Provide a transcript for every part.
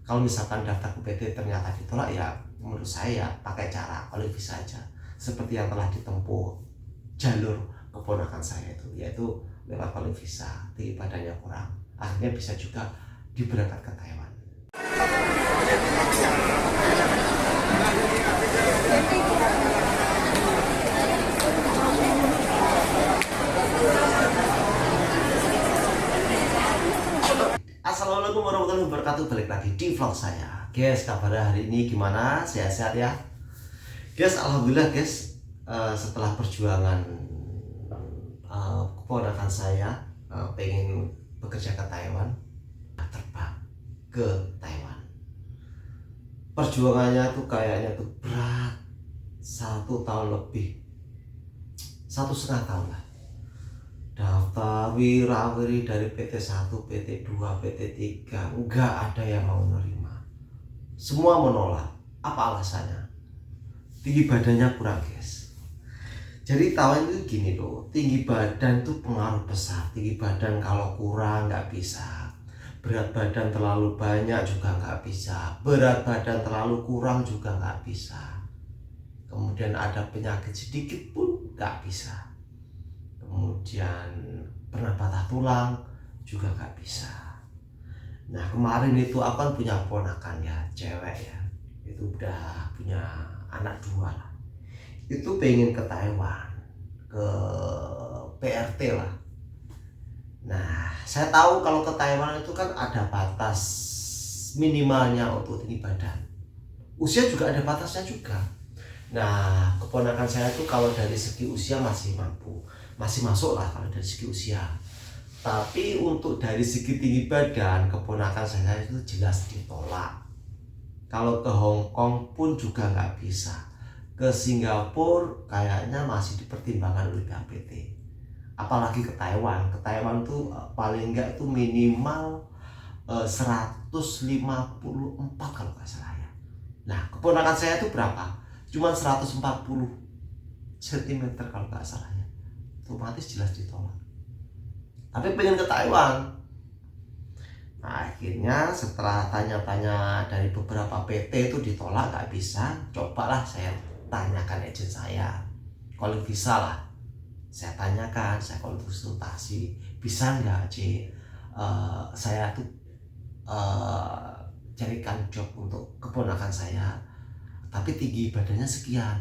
Kalau misalkan daftar ke PT ternyata ditolak, ya menurut saya pakai cara kalau bisa aja seperti yang telah ditempuh jalur keponakan saya itu, yaitu lewat kalau visa, tinggi badannya kurang, akhirnya bisa juga diberangkat ke Taiwan. Assalamualaikum warahmatullahi wabarakatuh. Balik lagi di vlog saya, guys. Kabarnya hari ini gimana? Sehat-sehat ya, guys. Alhamdulillah, guys. Setelah perjuangan keponakan saya pengen bekerja ke Taiwan, terbang ke Taiwan. Perjuangannya tuh kayaknya tuh berat, 1 tahun lebih, 1,5 tahun lah. Daftar wirawiri dari PT 1, PT 2, PT 3, enggak ada yang mau menerima. Semua menolak. Apa alasannya? Tinggi badannya kurang, guys. Jadi Taiwan itu gini loh, tinggi badan itu pengaruh besar. Tinggi badan kalau kurang nggak bisa. Berat badan terlalu banyak juga nggak bisa. Berat badan terlalu kurang juga nggak bisa. Kemudian ada penyakit sedikit pun nggak bisa. Kemudian pernah patah tulang juga nggak bisa. Nah kemarin itu aku kan punya ponakan ya, cewek ya, itu udah punya anak 2 lah. Itu pengen ke Taiwan, ke PRT lah. Nah saya tahu kalau ke Taiwan itu kan ada batas minimalnya untuk tinggi badan. Usia juga ada batasnya juga. Nah keponakan saya tuh kalau dari segi usia masih mampu, masih masuk lah kalau dari segi usia. Tapi untuk dari segi tinggi badan, keponakan saya itu jelas ditolak. Kalau ke Hong Kong pun juga nggak bisa. Ke Singapura kayaknya masih dipertimbangkan oleh PT. Apalagi ke Taiwan. Ke Taiwan tuh paling nggak itu minimal 154 kalau nggak salah ya. Nah keponakan saya itu berapa? Cuma 140 cm kalau nggak salah ya. Otomatis jelas ditolak. Tapi pengen ke Taiwan. Nah, akhirnya setelah tanya-tanya dari beberapa PT itu ditolak, nggak bisa. Cobalah saya tanyakan agent saya, kalau bisa lah. Saya tanyakan, saya konsultasi, bisa nggak C? Saya tuh carikan job untuk keponakan saya, tapi tinggi badannya sekian.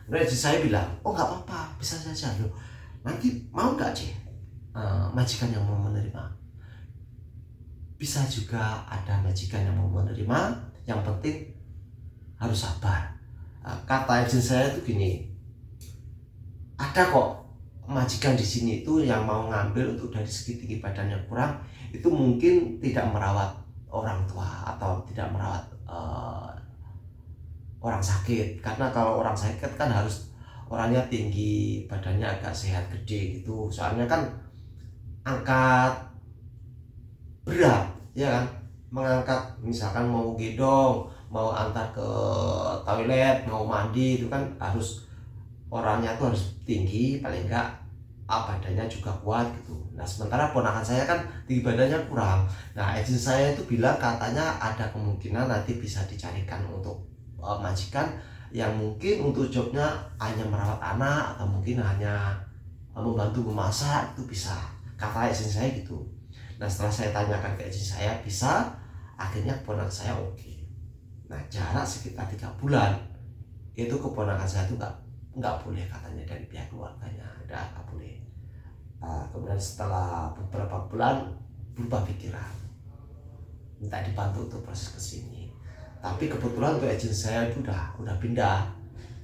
Nah, agent saya bilang, oh nggak apa-apa, bisa saja loh. Nanti mau nggak C? Majikan yang mau menerima, bisa juga ada majikan yang mau menerima, yang penting harus sabar. Kata agent saya itu gini, ada kok majikan di sini itu yang mau ngambil untuk dari segi tinggi badan yang kurang, itu mungkin tidak merawat orang tua atau tidak merawat orang sakit. Karena kalau orang sakit kan harus orangnya tinggi, badannya agak sehat, gede gitu. Soalnya kan angkat berat ya kan, mengangkat misalkan mau gendong, mau antar ke toilet, mau mandi, itu kan harus orangnya tuh harus tinggi, paling enggak badannya juga kuat gitu. Nah sementara ponakan saya kan tinggi badannya kurang. Nah agent saya itu bilang katanya ada kemungkinan nanti bisa dicarikan untuk majikan yang mungkin untuk jobnya hanya merawat anak atau mungkin hanya membantu memasak, itu bisa. Kata agent saya gitu. Nah setelah saya tanyakan ke agent saya, bisa, akhirnya keponakan saya oke. Nah jarak sekitar 3 bulan itu keponakan saya itu nggak boleh katanya dari pihak keluarganya, nggak boleh. Kemudian setelah beberapa bulan berubah pikiran, minta dibantu untuk proses ke sini. Tapi kebetulan untuk agent saya itu udah pindah.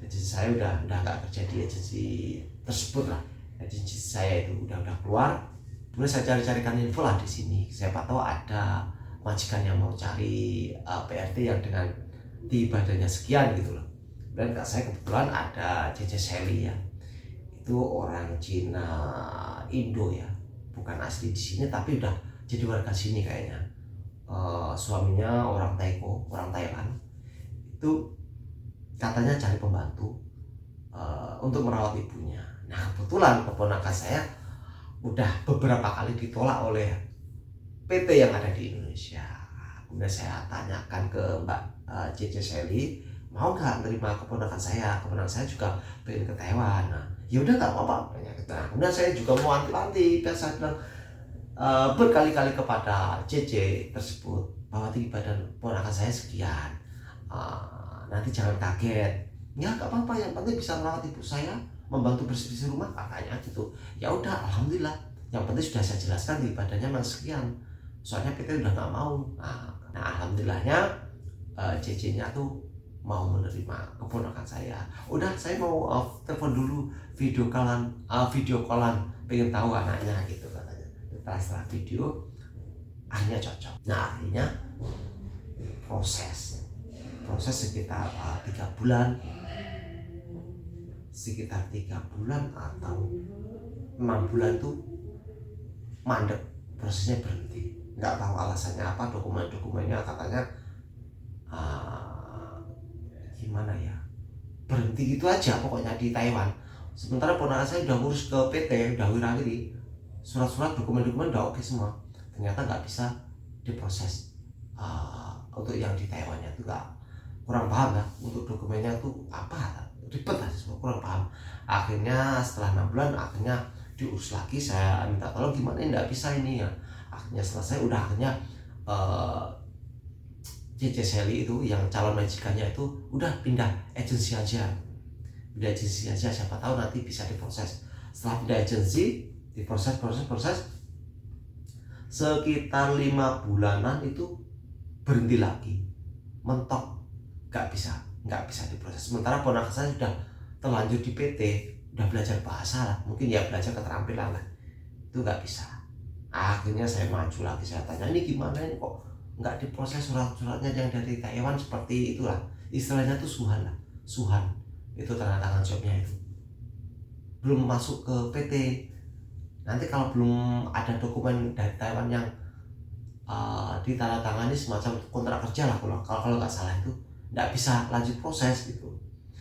Agent saya udah nggak kerja di agensi tersebut lah. Agensi saya itu udah keluar. Kemudian saya cari-carikan info lah di sini. Siapa tahu ada majikan yang mau cari PRT yang dengan tinggi badannya sekian gitu loh. Dan kak saya kebetulan ada JJ Shelly ya. Itu orang Cina Indo ya, bukan asli di sini tapi udah jadi warga sini kayaknya. Suaminya orang Taiko, orang Thailand. Itu katanya cari pembantu untuk merawat ibunya. Nah kebetulan keponakan saya udah beberapa kali ditolak oleh PT yang ada di Indonesia. Kemudian saya tanyakan ke Mbak Cece Sally, mau nggak nerima keponakan saya? Keponakan saya juga pengen ke Taiwan. Nah, ya udah nggak apa-apa. Nah, kemudian saya juga mau anti-anti, saya bilang berkali-kali kepada Cece tersebut bahwa tinggi badan ponakan saya sekian. Nanti jangan kaget. Ya nggak apa-apa, yang penting bisa merawat ibu saya, membantu bersih-bersih rumah, katanya gitu. Ya udah, alhamdulillah. Yang penting sudah saya jelaskan tinggi badannya memang sekian. Soalnya PT udah nggak mau. Nah alhamdulillahnya CC-nya tuh mau menerima keponakan saya. Udah, saya mau telepon dulu, video callan, pengen tahu anaknya gitu katanya. Setelah video akhirnya cocok. Nah akhirnya proses sekitar 3 bulan, atau 6 bulan tuh mandek, prosesnya berhenti. Nggak tahu alasannya apa, dokumennya katanya gimana ya, berhenti gitu aja pokoknya di Taiwan. Sementara ponakan saya udah ngurus ke PT, udah wirawiri, surat-surat dokumen udah oke semua, ternyata nggak bisa diproses. Untuk yang di Taiwannya itu kurang paham ya, untuk dokumennya tuh apa, ribet lah semua, kurang paham. Akhirnya setelah 6 bulan akhirnya diurus lagi, saya minta tolong gimana nggak bisa ini ya. Akhirnya selesai, udah akhirnya Cece Sally itu yang calon majikannya itu udah pindah agensi aja, siapa tahu nanti bisa diproses. Setelah pindah agensi, diproses sekitar 5 bulanan itu berhenti lagi, mentok, nggak bisa diproses. Sementara ponakan saya sudah terlanjur di PT, udah belajar bahasa lah, mungkin ya belajar keterampilan lah, itu nggak bisa. Akhirnya saya maju lagi, saya tanya ini gimana ini kok nggak diproses surat-suratnya yang dari Taiwan, seperti itulah istilahnya tuh suhan itu tanda tangan jobnya itu belum masuk ke PT. Nanti kalau belum ada dokumen dari Taiwan yang ditandatangani semacam kontrak kerja lah, kalau nggak salah, itu nggak bisa lanjut proses gitu.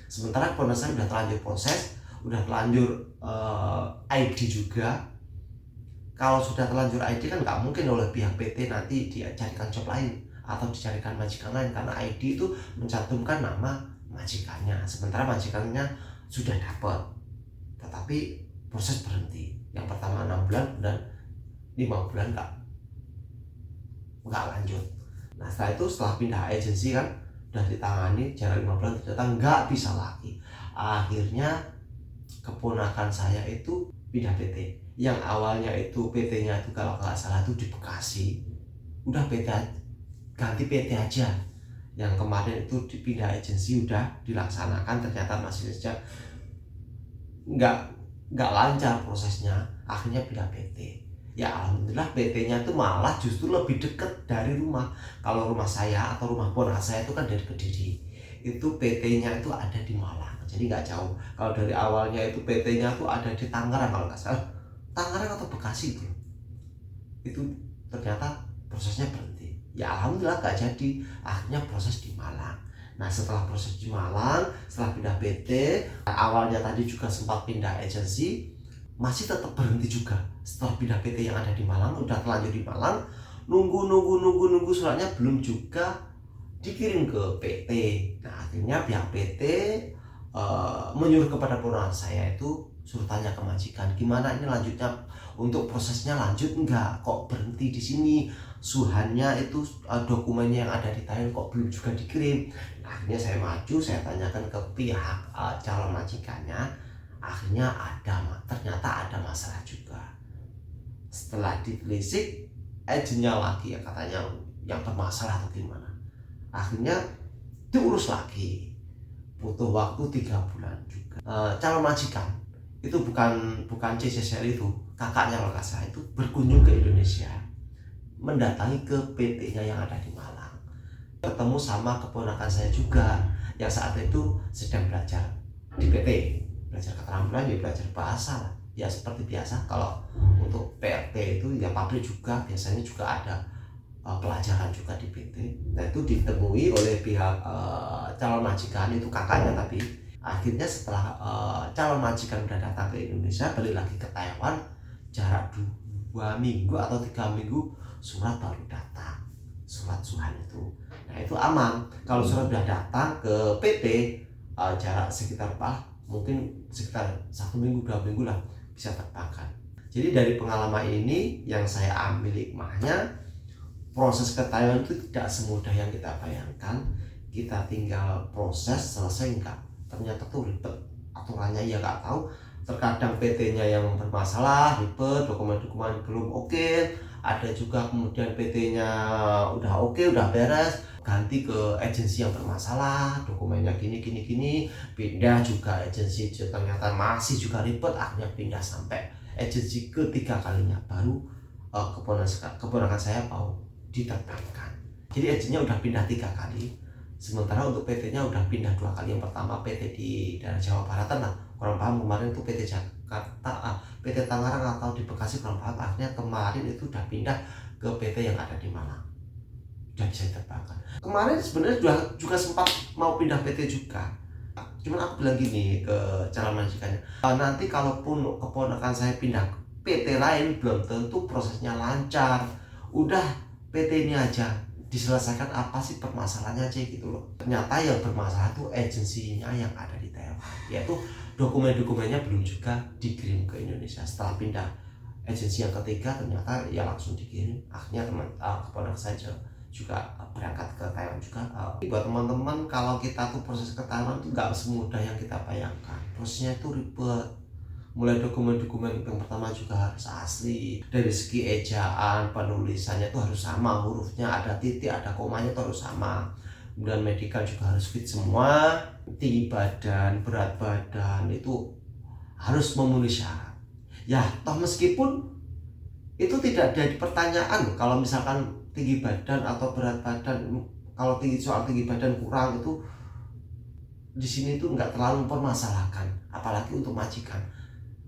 Sementara ponakan saya udah terlanjur proses, udah terlanjur ID juga. Kalau sudah terlanjur ID kan nggak mungkin oleh pihak PT nanti dicarikan job lain atau dicarikan majikan lain, karena ID itu mencantumkan nama majikannya. Sementara majikannya sudah dapat, tetapi proses berhenti. Yang pertama 6 bulan dan 5 bulan nggak lanjut. Nah setelah pindah agensi kan udah ditangani jarak 5 bulan, ternyata nggak bisa lagi. Akhirnya keponakan saya itu pindah PT. Yang awalnya itu PT-nya itu kalau nggak salah itu di Bekasi, udah ganti PT aja. Yang kemarin itu dipindah agensi udah dilaksanakan, ternyata masih saja nggak lancar prosesnya. Akhirnya pindah PT. Ya alhamdulillah PT-nya itu malah justru lebih dekat dari rumah. Kalau rumah saya atau rumah ponakan saya itu kan dari Kediri, itu PT-nya itu ada di Malang, jadi nggak jauh. Kalau dari awalnya itu PT-nya itu ada di Tangerang, kalau nggak salah Tangerang atau Bekasi itu ternyata prosesnya berhenti. Ya alhamdulillah nggak jadi, akhirnya proses di Malang. Nah setelah proses di Malang, setelah pindah PT, awalnya tadi juga sempat pindah agensi, masih tetap berhenti juga. Setelah pindah PT yang ada di Malang, udah terlanjur di Malang, nunggu suratnya belum juga dikirim ke PT. Nah akhirnya pihak PT menyuruh kepada ponakan saya itu suruh tanya ke majikan, gimana ini lanjutnya, untuk prosesnya lanjut enggak, kok berhenti di sini, suhannya itu dokumennya yang ada di Thailand kok belum juga dikirim. Nah, akhirnya saya maju, saya tanyakan ke pihak calon majikannya. Akhirnya ternyata ada masalah juga. Setelah ditelisik, agennya lagi ya katanya yang bermasalah atau gimana. Akhirnya diurus lagi, butuh waktu 3 bulan juga. Calon majikan itu bukan Cece Sally, itu kakaknya kalau nggak salah, itu berkunjung ke Indonesia, mendatangi ke PT-nya yang ada di Malang, ketemu sama keponakan saya juga yang saat itu sedang belajar di PT, belajar keterampilan, ya belajar bahasa lah, ya seperti biasa. Kalau untuk PRT itu ya pabrik juga biasanya juga ada pelajaran juga di PT. Nah itu ditemui oleh pihak calon majikan, itu kakaknya. Tapi akhirnya setelah calon majikan udah datang ke Indonesia, balik lagi ke Taiwan, jarak 2 minggu atau 3 minggu surat baru datang. sholat zuhur itu. Nah itu aman. Kalau sudah datang ke PT, jarak sekitar mungkin sekitar 1 minggu 2 minggu lah bisa terbangkan. Jadi dari pengalaman ini yang saya ambil hikmahnya, proses ke Taiwan itu tidak semudah yang kita bayangkan. Kita tinggal proses selesai enggak, ternyata tuh ribet aturannya, ya nggak tahu. Terkadang PT-nya yang bermasalah, ribet, dokumen-dokumen belum oke. Ada juga kemudian PT-nya udah oke, udah beres, ganti ke agensi yang bermasalah, dokumennya gini, pindah juga agensi, ternyata masih juga ribet, akhirnya pindah sampai agensi ketiga kalinya, baru keponakan saya mau diterbangkan. Jadi agensinya udah pindah 3 kali, sementara untuk PT-nya udah pindah 2 kali. Yang pertama PT di daerah Jawa Baratan lah, kurang paham kemarin itu PT Jakarta, PT Tangerang atau di Bekasi kurang paham. Akhirnya kemarin itu udah pindah ke PT yang ada di Malang, udah bisa diterbangkan. Kemarin sebenarnya juga sempat mau pindah PT juga, cuman aku bilang gini ke calon majikannya, nanti kalaupun keponakan saya pindah PT lain belum tentu prosesnya lancar, udah PT ini aja diselesaikan apa sih permasalahannya aja gitu loh. Ternyata yang bermasalah tuh agensinya yang ada di Taiwan, yaitu dokumen-dokumennya belum juga dikirim ke Indonesia. Setelah pindah agensi yang ketiga ternyata ya langsung dikirim, akhirnya keponakan saya juga berangkat ke Taiwan juga. Buat teman-teman, kalau kita tuh proses ke Taiwan tuh nggak semudah yang kita bayangkan. Prosesnya itu ribet. Mulai dokumen-dokumen yang pertama juga harus asli. Dari segi ejaan, penulisannya tuh harus sama, hurufnya ada titik, ada komanya tuh harus sama. Kemudian medical juga harus fit semua. Tinggi badan, berat badan itu harus memenuhi syarat. Ya, toh meskipun itu tidak ada di pertanyaan, kalau misalkan tinggi badan atau berat badan, kalau soal tinggi badan kurang itu di sini tuh nggak terlalu mempermasalahkan, apalagi untuk majikan.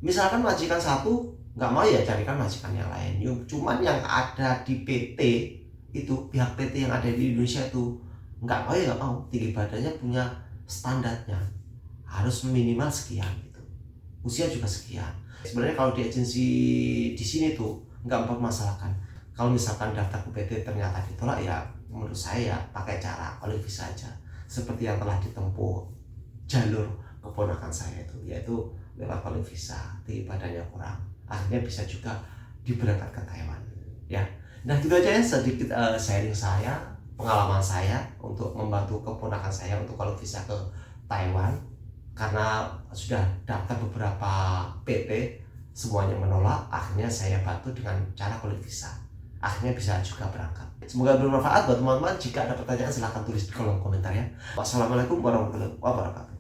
Misalkan majikan satu nggak mau, ya carikan majikan yang lain. Cuman yang ada di PT itu, pihak PT yang ada di Indonesia itu nggak mau, ya nggak mau. Tinggi badannya punya standarnya, harus minimal sekian gitu. Usia juga sekian. Sebenarnya kalau di agensi di sini tuh nggak mempermasalahkan. Kalau misalkan daftar ke PT ternyata ditolak, ya menurut saya pakai cara oleh visa aja, seperti yang telah ditempuh jalur keponakan saya itu, yaitu lewat oleh visa, tinggi badannya kurang, akhirnya bisa juga diberangkatkan ke Taiwan ya. Nah gitu aja ya, sedikit sharing saya, pengalaman saya untuk membantu keponakan saya untuk kalau visa ke Taiwan, karena sudah daftar beberapa PT semuanya menolak, akhirnya saya bantu dengan cara kulit visa, akhirnya bisa juga berangkat. Semoga bermanfaat buat teman-teman. Jika ada pertanyaan silahkan tulis di kolom komentar ya. Wassalamualaikum warahmatullahi wabarakatuh.